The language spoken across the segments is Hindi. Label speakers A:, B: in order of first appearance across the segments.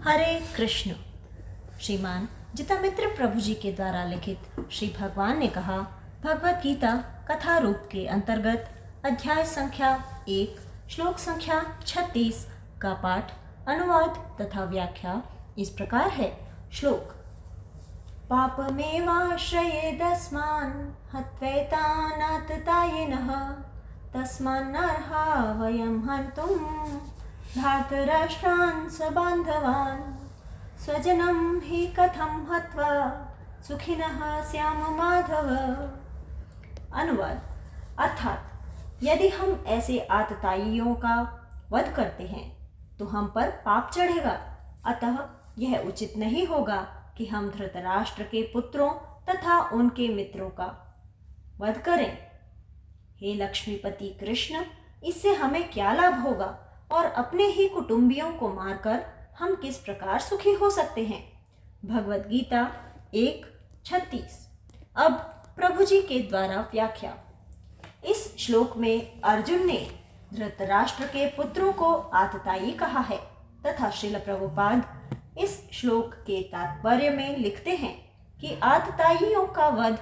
A: हरे कृष्ण। श्रीमान जितामित्र प्रभु जी के द्वारा लिखित श्री भगवान ने कहा, भगवत गीता कथा रूप के अंतर्गत अध्याय संख्या 1 श्लोक संख्या 36 का पाठ, अनुवाद तथा व्याख्या इस प्रकार है। श्लोक: पापमेवाश्रयेदस्मान् हत्वैतानाततायिनः तस्मान्नर्हा वयं हन्तुं धार्तराष्ट्रान् सबान्धवान् स्वजनं हि कथं हत्वा सुखिनः स्याम माधव। अनुवाद: अर्थात यदि हम ऐसे आतताइयों का वध करते हैं तो हम पर पाप चढ़ेगा, अतः यह उचित नहीं होगा कि हम धृतराष्ट्र के पुत्रों तथा उनके मित्रों का वध करें। हे लक्ष्मीपति कृष्ण, इससे हमें क्या लाभ होगा और अपने ही कुटुंबियों को मारकर हम किस प्रकार सुखी हो सकते हैं। भगवत गीता 1:36। अब प्रभु जी के द्वारा व्याख्या। इस श्लोक में अर्जुन ने धृतराष्ट्र के पुत्रों को आतताई कहा है तथा श्रील प्रभुपाद इस श्लोक के तात्पर्य में लिखते हैं कि आतताइयों का वध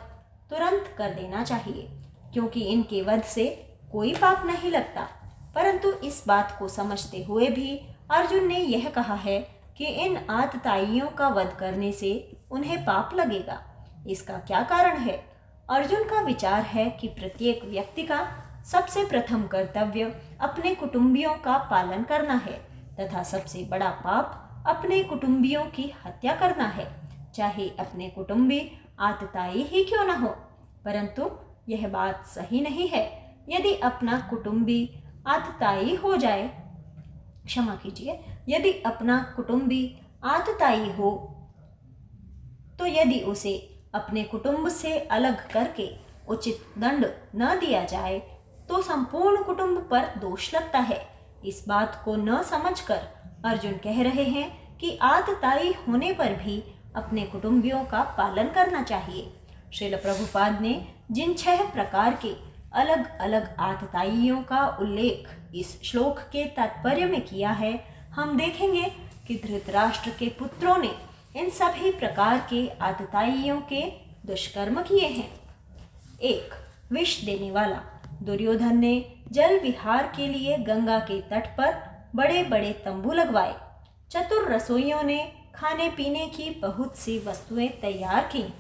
A: तुरंत कर देना चाहिए, क्योंकि इनके वध से कोई पाप नहीं लगता। परंतु इस बात को समझते हुए भी अर्जुन ने यह कहा है कि इन आतताइयों का वध करने से उन्हें पाप लगेगा। इसका क्या कारण है? अर्जुन का विचार है कि प्रत्येक व्यक्ति का सबसे प्रथम कर्तव्य अपने कुटुंबियों का पालन करना है तथा सबसे बड़ा पाप अपने कुटुंबियों की हत्या करना है, चाहे अपने कुटुंबी आतताई ही क्यों न हो। परंतु यह बात सही नहीं है। यदि अपना कुटुंबी आतताई हो जाए, क्षमा कीजिए, यदि अपना कुटुंबी आतताई हो तो यदि उसे अपने कुटुंब से अलग करके उचित दंड न दिया जाए तो संपूर्ण कुटुंब पर दोष लगता है। इस बात को न समझकर अर्जुन कह रहे हैं कि आतताई होने पर भी अपने कुटुंबियों का पालन करना चाहिए। श्रील प्रभुपाद ने जिन 6 प्रकार के अलग अलग आतताइयों का उल्लेख इस श्लोक के तात्पर्य में किया है, हम देखेंगे कि धृतराष्ट्र के पुत्रों ने इन सभी प्रकार के आतताइयों के दुष्कर्म किए हैं। 1. विष देने वाला। दुर्योधन ने जल विहार के लिए गंगा के तट पर बड़े बड़े तंबू लगवाए। चतुर रसोइयों ने खाने पीने की बहुत सी वस्तुएं तैयार की।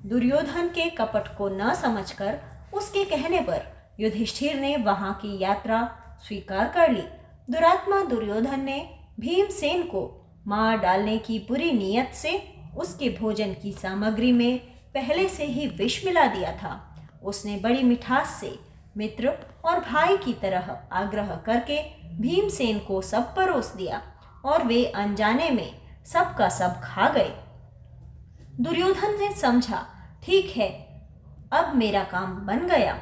A: दुर्योधन के कपट को न समझकर उसके कहने पर युधिष्ठिर ने वहां की यात्रा स्वीकार कर ली। दुरात्मा दुर्योधन ने भीमसेन को मार डालने की बुरी नीयत से उसके भोजन की सामग्री में पहले से ही विष मिला दिया था। उसने बड़ी मिठास से मित्र और भाई की तरह आग्रह करके भीमसेन को सब परोस दिया और वे अनजाने में सब का सब खा गए। दुर्योधन ने समझा, ठीक है, अब मेरा काम बन गया।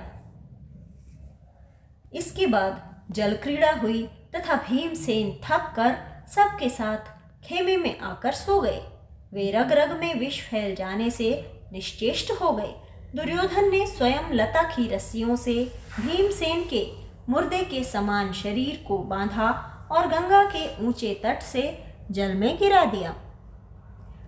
A: इसके बाद जल क्रीड़ा हुई तथा भीमसेन थक कर सबके साथ खेमे में आकर सो गए। वे रग रग में विष फैल जाने से निश्चेष्ट हो गए। दुर्योधन ने स्वयं लता की रस्सियों से भीमसेन के मुर्दे के समान शरीर को बांधा और गंगा के ऊंचे तट से जल में गिरा दिया।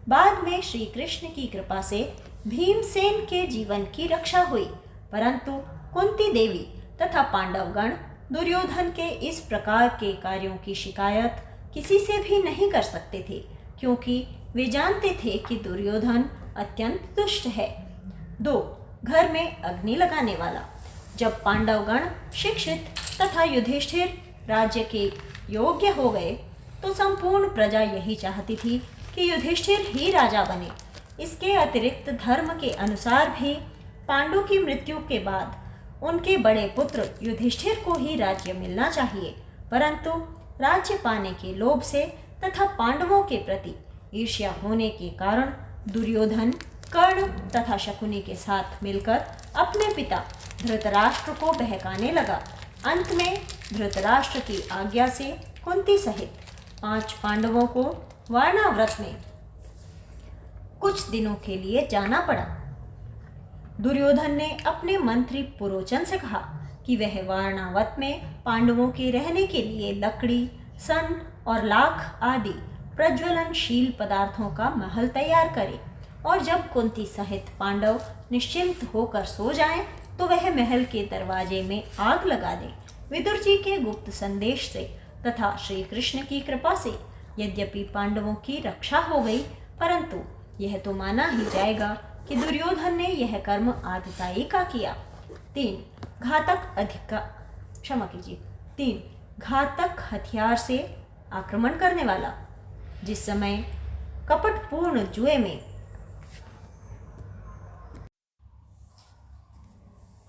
A: बाद में श्री कृष्ण की कृपा से भीमसेन के जीवन की रक्षा हुई, परंतु कुंती देवी तथा पांडवगण दुर्योधन के इस प्रकार के कार्यों की शिकायत किसी से भी नहीं कर सकते थे, क्योंकि वे जानते थे कि दुर्योधन अत्यंत दुष्ट है। 2. घर में अग्नि लगाने वाला। जब पांडवगण शिक्षित तथा युधिष्ठिर राज्य के योग्य हो गए तो संपूर्ण प्रजा यही चाहती थी कि युधिष्ठिर ही राजा बने। इसके अतिरिक्त धर्म के अनुसार भी पांडु की मृत्यु के बाद उनके बड़े पुत्र युधिष्ठिर को ही राज्य मिलना चाहिए, परंतु राज्य पाने के लोभ से तथा पांडवों के प्रति ईर्ष्या होने के कारण दुर्योधन कर्ण तथा शकुनी के साथ मिलकर अपने पिता धृतराष्ट्र को बहकाने लगा। अंत में धृतराष्ट्र की आज्ञा से कुंती सहित 5 पांडवों को वारणाव्रत में कुछ दिनों के लिए जाना पड़ा। दुर्योधन ने अपने मंत्री पुरोचन से कहा कि वह वारणावत में पांडवों के रहने के लिए लकड़ी, सन और लाख आदि प्रज्वलनशील पदार्थों का महल तैयार करे और जब कुंती सहित पांडव निश्चिंत होकर सो जाएं, तो वह महल के दरवाजे में आग लगा दे। विदुर जी के गुप्त संदेश से तथा श्री कृष्ण की कृपा से यद्यपि पांडवों की रक्षा हो गई, परंतु यह तो माना ही जाएगा कि दुर्योधन ने यह कर्म आततायी का किया। 3 घातक हथियार से आक्रमण करने वाला। जिस समय कपटपूर्ण जुए में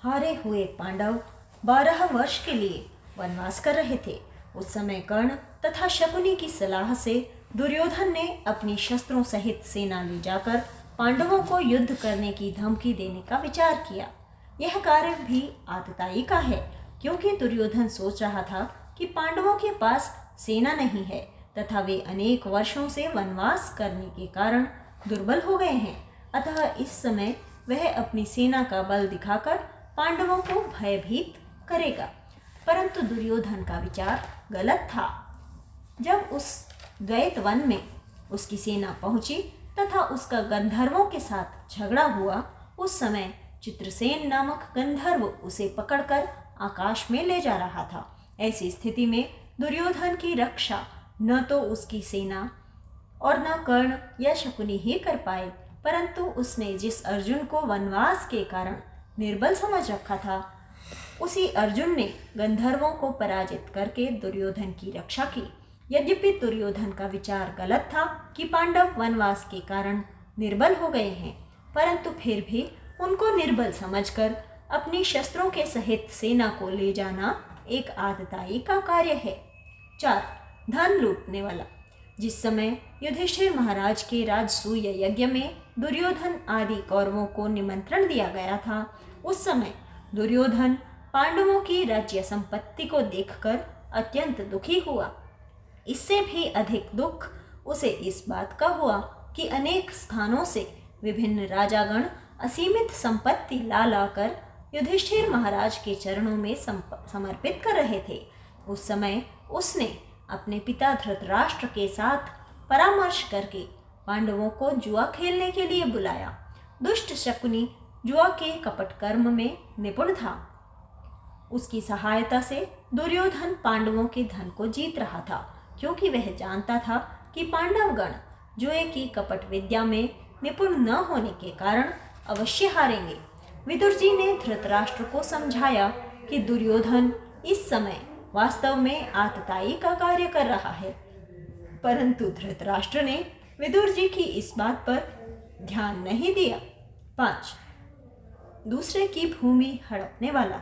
A: हारे हुए पांडव 12 वर्ष के लिए वनवास कर रहे थे, उस समय कर्ण तथा शकुनी की सलाह से दुर्योधन ने अपनी शस्त्रों सहित सेना ले जाकर पांडवों को युद्ध करने की धमकी देने का विचार किया। यह कार्य भी आततायी का है, क्योंकि दुर्योधन सोच रहा था कि पांडवों के पास सेना नहीं है तथा वे अनेक वर्षों से वनवास करने के कारण दुर्बल हो गए हैं। अतः इस समय वह अपनी सेना का बल दिखाकर पांडवों को भयभीत करेगा। परंतु दुर्योधन का विचार गलत था। जब उस द्वैत वन में उसकी सेना पहुंची तथा उसका गंधर्वों के साथ झगड़ा हुआ, उस समय चित्रसेन नामक गंधर्व उसे पकड़कर आकाश में ले जा रहा था। ऐसी स्थिति में दुर्योधन की रक्षा न तो उसकी सेना और न कर्ण या शकुनी ही कर पाए, परंतु उसने जिस अर्जुन को वनवास के कारण निर्बल समझ रखा था, उसी अर्जुन ने गंधर्वों को पराजित करके दुर्योधन की रक्षा की। यद्यपि दुर्योधन का विचार गलत था कि पांडव वनवास के कारण निर्बल हो गए हैं, परंतु फिर भी उनको निर्बल समझकर अपनी शस्त्रों के सहित सेना को ले जाना एक आततायी का कार्य है। 4 धन लूटने वाला। जिस समय युधिष्ठिर महाराज के राजसूय यज्ञ में दुर्योधन आदि कौरवों को निमंत्रण दिया गया था, उस समय दुर्योधन पांडवों की राज्य संपत्ति को देखकर अत्यंत दुखी हुआ। इससे भी अधिक दुख उसे इस बात का हुआ कि अनेक स्थानों से विभिन्न राजागण असीमित संपत्ति ला लाकर युधिष्ठिर महाराज के चरणों में समर्पित कर रहे थे। उस समय उसने अपने पिता धृतराष्ट्र के साथ परामर्श करके पांडवों को जुआ खेलने के लिए बुलाया। दुष्ट शकुनी जुआ के कपट कर्म में निपुण था। उसकी सहायता से दुर्योधन पांडवों के धन को जीत रहा था, क्योंकि वह जानता था कि पांडवगण जुए की कपट विद्या में निपुण न होने के कारण अवश्य हारेंगे। विदुर जी ने धृतराष्ट्र को समझाया कि दुर्योधन इस समय वास्तव में आततायी का कार्य कर रहा है, परंतु धृतराष्ट्र ने विदुर जी की इस बात पर ध्यान नहीं दिया। 5 दूसरे की भूमि हड़पने वाला।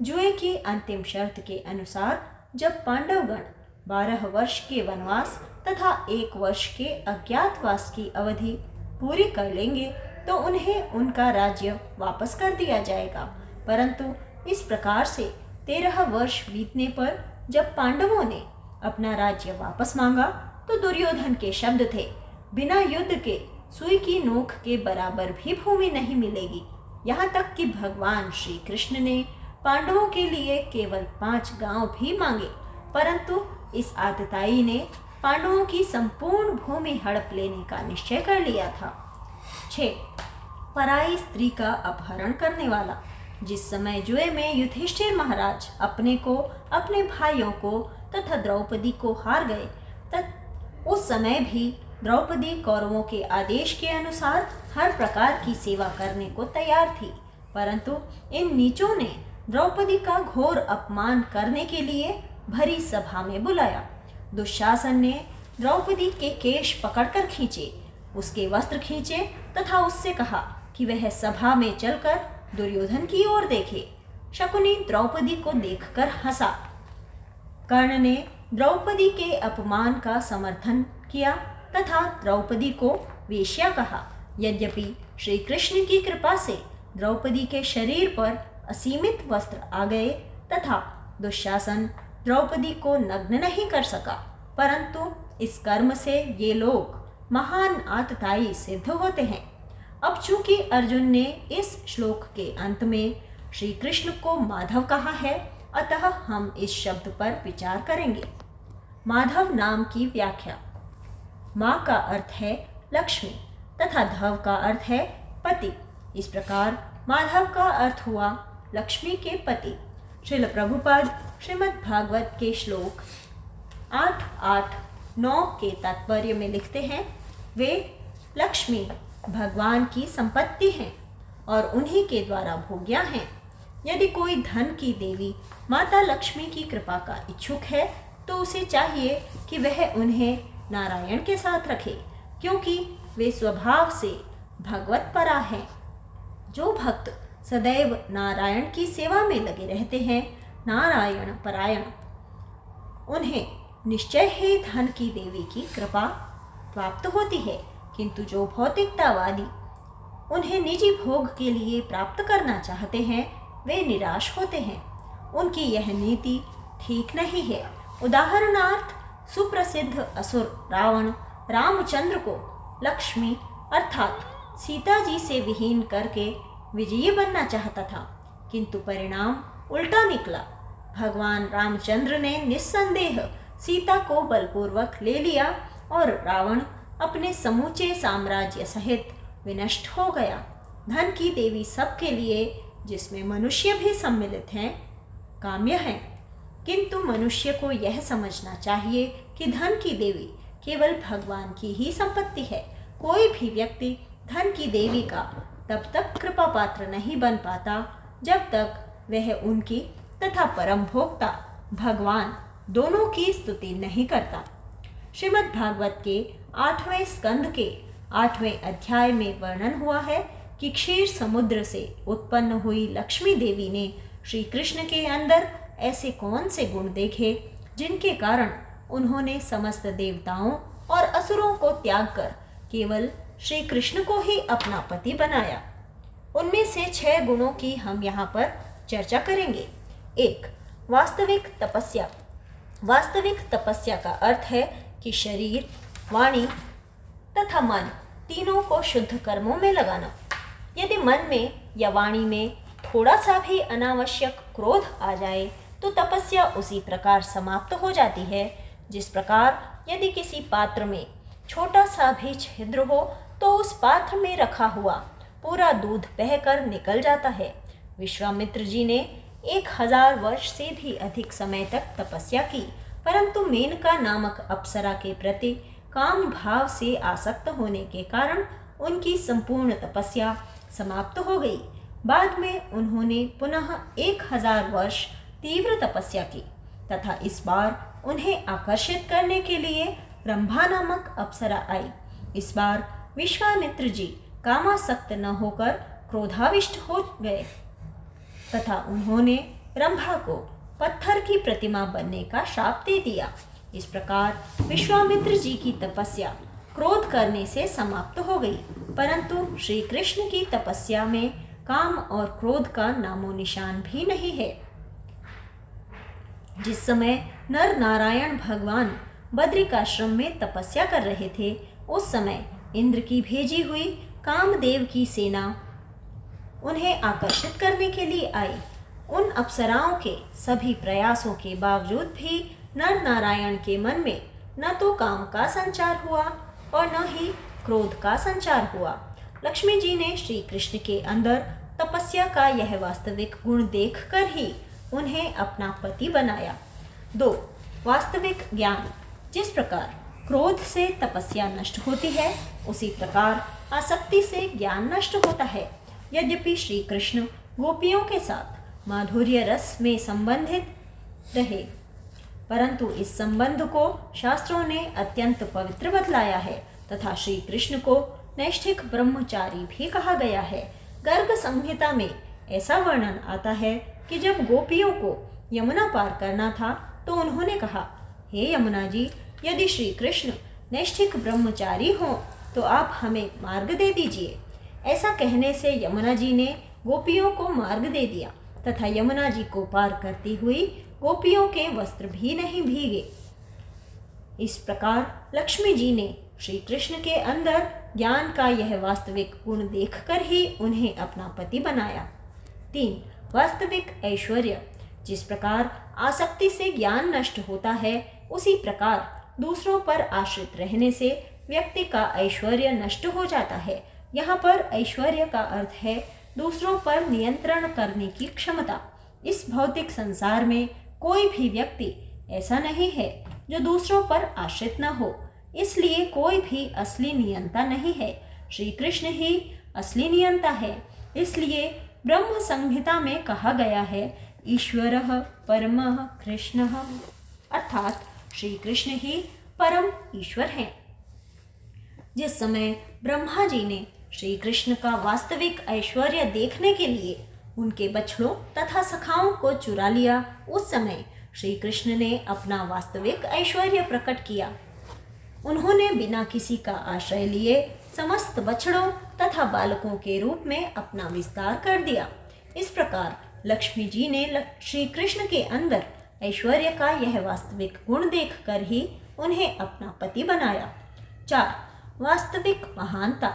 A: जुए की अंतिम शर्त के अनुसार जब पांडवगण 12 वर्ष के वनवास तथा 1 वर्ष के अज्ञातवास की अवधि पूरी कर लेंगे तो उन्हें उनका राज्य वापस कर दिया जाएगा। परंतु इस प्रकार से 13 वर्ष बीतने पर जब पांडवों ने अपना राज्य वापस मांगा तो दुर्योधन के शब्द थे, बिना युद्ध के सुई की नोक के बराबर भी भूमि नहीं मिलेगी। यहाँ तक कि भगवान श्री कृष्ण ने पांडवों के लिए केवल 5 गांव भी मांगे, परंतु इस आततायी ने पांडवों की संपूर्ण भूमि हड़प लेने का निश्चय कर लिया था। 6 पराई स्त्री का अपहरण करने वाला। जिस समय जुए में युधिष्ठिर महाराज अपने को, अपने भाइयों को तथा द्रौपदी को हार गए, उस समय भी द्रौपदी कौरवों के आदेश के अनुसार हर प्रकार की सेवा करने को तैयार थी, परंतु इन नीचों ने द्रौपदी का घोर अपमान करने के लिए भरी सभा में बुलाया। दुशासन ने द्रौपदी के केश पकड़कर खींचे, उसके वस्त्र खींचे तथा उससे कहा कि वह सभा में चलकर दुर्योधन की ओर देखे। शकुनी द्रौपदी को देखकर हंसा। कर्ण ने द्रौपदी के अपमान का समर्थन किया तथा द्रौपदी को वेश्या कहा। यद्यपि श्री कृष्ण की कृपा से द्रौपदी के शरीर पर असीमित वस्त्र आ गए तथा दुशासन द्रौपदी को नग्न नहीं कर सका, परंतु इस कर्म से ये लोग महान आततायी सिद्ध होते हैं। अब चूंकि अर्जुन ने इस श्लोक के अंत में श्री कृष्ण को माधव कहा है, अतः हम इस शब्द पर विचार करेंगे। माधव नाम की व्याख्या। माँ का अर्थ है लक्ष्मी तथा धव का अर्थ है पति। इस प्रकार माधव का अर्थ हुआ लक्ष्मी के पति। श्रील प्रभुपाद श्रीमद् भागवत के श्लोक 8, 8, 9 के तात्पर्य में लिखते हैं, वे लक्ष्मी भगवान की संपत्ति हैं और उन्हीं के द्वारा भोग्या हैं। यदि कोई धन की देवी माता लक्ष्मी की कृपा का इच्छुक है तो उसे चाहिए कि वह उन्हें नारायण के साथ रखे, क्योंकि वे स्वभाव से भगवत परा हैं। जो भक्त सदैव नारायण की सेवा में लगे रहते हैं, नारायण परायण, उन्हें निश्चय ही धन की देवी की कृपा प्राप्त होती है। किंतु जो भौतिकतावादी उन्हें निजी भोग के लिए प्राप्त करना चाहते हैं, वे निराश होते हैं। उनकी यह नीति ठीक नहीं है। उदाहरणार्थ, सुप्रसिद्ध असुर रावण रामचंद्र को लक्ष्मी अर्थात सीता जी से विहीन करके विजयी बनना चाहता था, किंतु परिणाम उल्टा निकला। भगवान रामचंद्र ने निस्संदेह सीता को बलपूर्वक ले लिया और रावण अपने समूचे साम्राज्य सहित विनष्ट हो गया। धन की देवी सबके लिए, जिसमें मनुष्य भी सम्मिलित हैं, काम्य है, किंतु मनुष्य को यह समझना चाहिए कि धन की देवी केवल भगवान की ही संपत्ति है। कोई भी व्यक्ति धन की देवी का तब तक कृपा पात्र नहीं बन पाता जब तक वह उनकी तथा परम भोक्ता भगवान दोनों की स्तुति नहीं करता। श्रीमद् भागवत के 8वें स्कंद के 8वें अध्याय में वर्णन हुआ है कि क्षीर समुद्र से उत्पन्न हुई लक्ष्मी देवी ने श्री कृष्ण के अंदर ऐसे कौन से गुण देखे जिनके कारण उन्होंने समस्त देवताओं और असुरों को त्याग कर केवल श्री कृष्ण को ही अपना पति बनाया। उनमें से 6 गुणों की हम यहाँ पर चर्चा करेंगे। 1. वास्तविक तपस्या। वास्तविक तपस्या का अर्थ है कि शरीर, वाणी तथा मन तीनों को शुद्ध कर्मों में लगाना। यदि मन में या वाणी में थोड़ा सा भी अनावश्यक क्रोध आ जाए तो तपस्या उसी प्रकार समाप्त हो जाती है। जिस प्रकार यदि किसी पात्र में छोटा सा भी छिद्र हो तो उस पात्र में रखा हुआ पूरा दूध बहकर निकल जाता है। विश्वामित्र जी ने 1000 वर्ष से भी अधिक समय तक तपस्या की, परंतु मेनका नामक अप्सरा के प्रति काम भाव से आसक्त होने के कारण उनकी संपूर्ण तपस्या समाप्त हो गई। बाद में उन्होंने पुनः 1000 वर्ष तीव्र तपस्या की तथा इस बार उन्हें आकर्षित करने के लिए रंभा नामक अप्सरा आई। इस बार विश्वामित्र जी कामासक्त न होकर क्रोधाविष्ट हो गए तथा उन्होंने रंभा को पत्थर की प्रतिमा बनने का श्राप दे दिया। इस प्रकार विश्वामित्र जी की तपस्या क्रोध करने से समाप्त हो गई, परंतु श्री कृष्ण की तपस्या में काम और क्रोध का नामो निशान भी नहीं है। जिस समय नर नारायण भगवान बद्रिकाश्रम में तपस्या कर रहे थे, उस समय इंद्र की भेजी हुई कामदेव की सेना उन्हें आकर्षित करने के लिए आई। उन अप्सराओं के सभी प्रयासों के बावजूद भी नर नारायण के मन में न तो काम का संचार हुआ और न ही क्रोध का संचार हुआ। लक्ष्मी जी ने श्री कृष्ण के अंदर तपस्या का यह वास्तविक गुण देखकर ही उन्हें अपना पति बनाया। 2. वास्तविक ज्ञान। जिस प्रकार क्रोध से तपस्या नष्ट होती है, उसी प्रकार आसक्ति से ज्ञान नष्ट होता है। यद्यपि श्री कृष्ण गोपियों के साथ माधुर्य रस में संबंधित रहे, परंतु इस संबंध को शास्त्रों ने अत्यंत पवित्र बतलाया है तथा श्री कृष्ण को नैष्ठिक ब्रह्मचारी भी कहा गया है। गर्ग संहिता में ऐसा वर्णन आता है कि जब गोपियों को यमुना पार करना था तो उन्होंने कहा, हे यमुना जी, यदि श्री कृष्ण नैष्ठिक ब्रह्मचारी हों तो आप हमें मार्ग दे दीजिए। ऐसा कहने से यमुना जी ने गोपियों को मार्ग दे दिया तथा यमुना जी को पार करती हुई गोपियों के वस्त्र भी नहीं भीगे। इस प्रकार लक्ष्मी जी ने श्री कृष्ण के अंदर ज्ञान का यह वास्तविक गुण देखकर ही उन्हें अपना पति बनाया। 3. वास्तविक ऐश्वर्य। जिस प्रकार आसक्ति से ज्ञान नष्ट होता है, उसी प्रकार दूसरों पर आश्रित रहने से व्यक्ति का ऐश्वर्य नष्ट हो जाता है। यहाँ पर ऐश्वर्य का अर्थ है दूसरों पर नियंत्रण करने की क्षमता। इस भौतिक संसार में कोई भी व्यक्ति ऐसा नहीं है जो दूसरों पर आश्रित न हो, इसलिए कोई भी असली नियंता नहीं है। श्री कृष्ण ही असली नियंता है। इसलिए ब्रह्म संहिता में कहा गया है, ईश्वरः परमः कृष्णः, अर्थात श्री कृष्ण ही परम ईश्वर हैं। जिस समय ब्रह्मा जी ने श्री कृष्ण का वास्तविक ऐश्वर्य देखने के लिए उनके बछड़ों तथा सखाओं को चुरा लिया, उस समय श्री कृष्ण ने अपना वास्तविक ऐश्वर्य प्रकट किया। उन्होंने बिना किसी का आश्रय लिए समस्त बछड़ों तथा बालकों के रूप में अपना विस्तार कर दिया। इस प्रकार लक्ष्मी जी ने श्री कृष्ण के अंदर ऐश्वर्य का यह वास्तविक गुण देखकर ही उन्हें अपना पति बनाया। 4. वास्तविक महानता।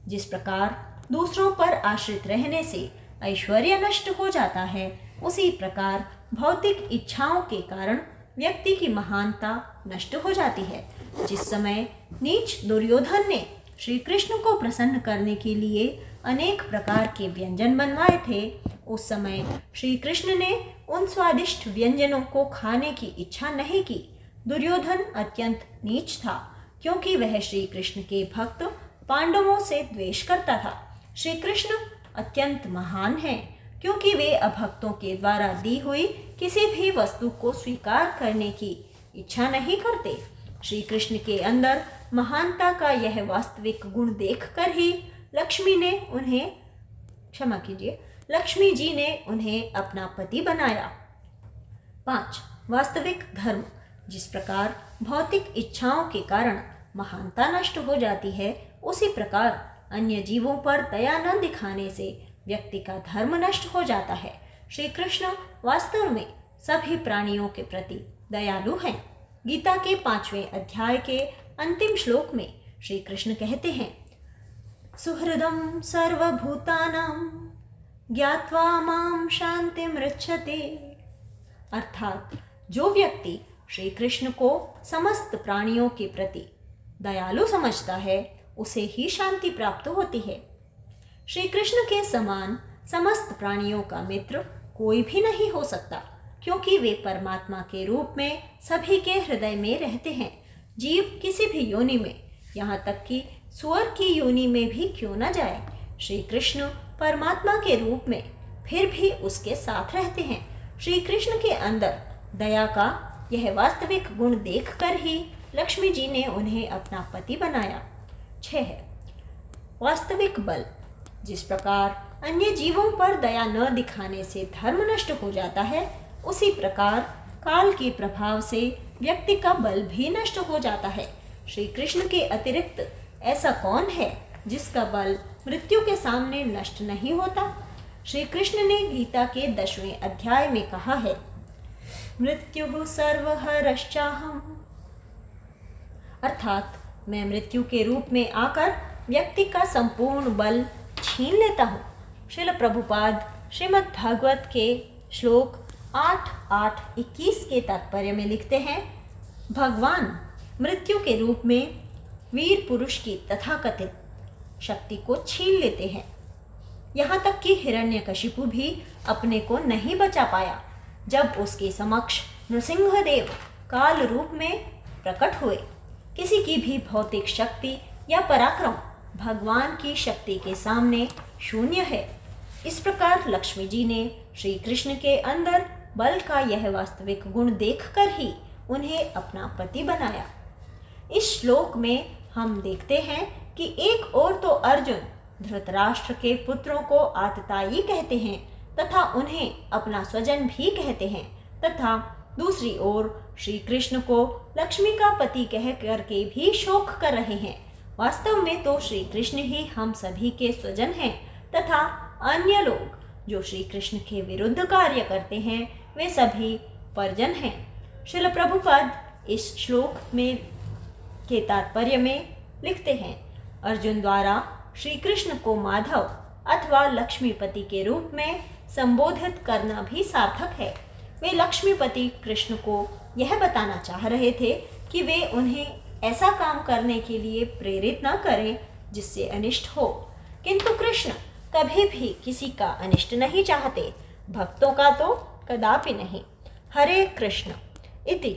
A: जिस प्रकार दूसरों पर आश्रित रहने से ऐश्वर्य नष्ट हो जाता है, उसी प्रकार भौतिक इच्छाओं के कारण व्यक्ति की महानता नष्ट हो जाती है। जिस समय नीच दुर्योधन ने श्री कृष्ण को प्रसन्न करने के लिए अनेक प्रकार के व्यंजन बनवाए थे, उस समय श्री कृष्ण ने उन स्वादिष्ट व्यंजनों को खाने की इच्छा नहीं की। दुर्योधन अत्यंत नीच था, क्योंकि वह श्री कृष्ण के भक्त पांडवों से द्वेष करता था। श्री कृष्ण अत्यंत महान हैं, क्योंकि वे अभक्तों के द्वारा दी हुई किसी भी वस्तु को स्वीकार करने की इच्छा नहीं करते। श्री कृष्ण के अंदर महानता का यह वास्तविक गुण देखकर ही लक्ष्मी जी ने उन्हें अपना पति बनाया। 5. वास्तविक धर्म। जिस प्रकार भौतिक इच्छाओं के कारण महानता नष्ट हो जाती है, उसी प्रकार अन्य जीवों पर दया न दिखाने से व्यक्ति का धर्म नष्ट हो जाता है। श्री कृष्ण वास्तव में सभी प्राणियों के प्रति दयालु हैं। गीता के 5वें अध्याय के अंतिम श्लोक में श्री कृष्ण कहते हैं, सुहृदं सर्वभूतानां ज्ञात्वा मां शान्तिमृच्छते, अर्थात जो व्यक्ति श्री कृष्ण को समस्त प्राणियों के प्रति दयालु समझता है, उसे ही शांति प्राप्त होती है। श्री कृष्ण के समान समस्त प्राणियों का मित्र कोई भी नहीं हो सकता, क्योंकि वे परमात्मा के रूप में सभी के हृदय में रहते हैं। जीव किसी भी योनि में, यहाँ तक कि सुअर की योनि में भी क्यों न जाए, श्री कृष्ण परमात्मा के रूप में फिर भी उसके साथ रहते हैं। श्री कृष्ण के अंदर दया का यह वास्तविक गुण देखकर ही लक्ष्मी जी ने उन्हें अपना पति बनाया। 6. वास्तविक बल। जिस प्रकार अन्य जीवों पर दया न दिखाने से धर्म नष्ट हो जाता है, उसी प्रकार काल के प्रभाव से व्यक्ति का बल भी नष्ट हो जाता है। श्री कृष्ण के अतिरिक्त ऐसा कौन है जिसका बल मृत्यु के सामने नष्ट नहीं होता? श्री कृष्ण ने गीता के 10वें अध्याय में कहा है, मृत्युः सर्वहरश्चाहम्, अर्थात मैं मृत्यु के रूप में आकर व्यक्ति का संपूर्ण बल छीन लेता हूँ। श्रील प्रभुपाद श्रीमद् भागवत के श्लोक 8:8-21 के तात्पर्य में लिखते हैं, भगवान मृत्यु के रूप में वीर पुरुष की तथाकथित शक्ति को छीन लेते हैं। यहाँ तक कि हिरण्यकशिपु भी अपने को नहीं बचा पाया जब उसके समक्ष नृसिंहदेव काल रूप में प्रकट हुए। किसी की भी भौतिक शक्ति या पराक्रम भगवान की शक्ति के सामने शून्य है। इस प्रकार लक्ष्मी जी ने श्री कृष्ण के अंदर बल का यह वास्तविक गुण देखकर ही उन्हें अपना पति बनाया। इस श्लोक में हम देखते हैं कि एक ओर तो अर्जुन धृतराष्ट्र के पुत्रों को आततायी कहते हैं तथा उन्हें अपना स्वजन भी कहते हैं, तथा दूसरी ओर श्री कृष्ण को लक्ष्मी का पति कह करके भी शोक कर रहे हैं। वास्तव में तो श्री कृष्ण ही हम सभी के स्वजन हैं, तथा अन्य लोग जो श्री कृष्ण के विरुद्ध कार्य करते हैं वे सभी परिजन हैं। श्रील प्रभुपाद इस श्लोक में के तात्पर्य में लिखते हैं, अर्जुन द्वारा श्री कृष्ण को माधव अथवा लक्ष्मीपति के रूप में संबोधित करना भी सार्थक है। वे लक्ष्मीपति कृष्ण को यह बताना चाह रहे थे कि वे उन्हें ऐसा काम करने के लिए प्रेरित न करें जिससे अनिष्ट हो। किंतु कृष्ण कभी भी किसी का अनिष्ट नहीं चाहते, भक्तों का तो कदापि नहीं। हरे कृष्ण इति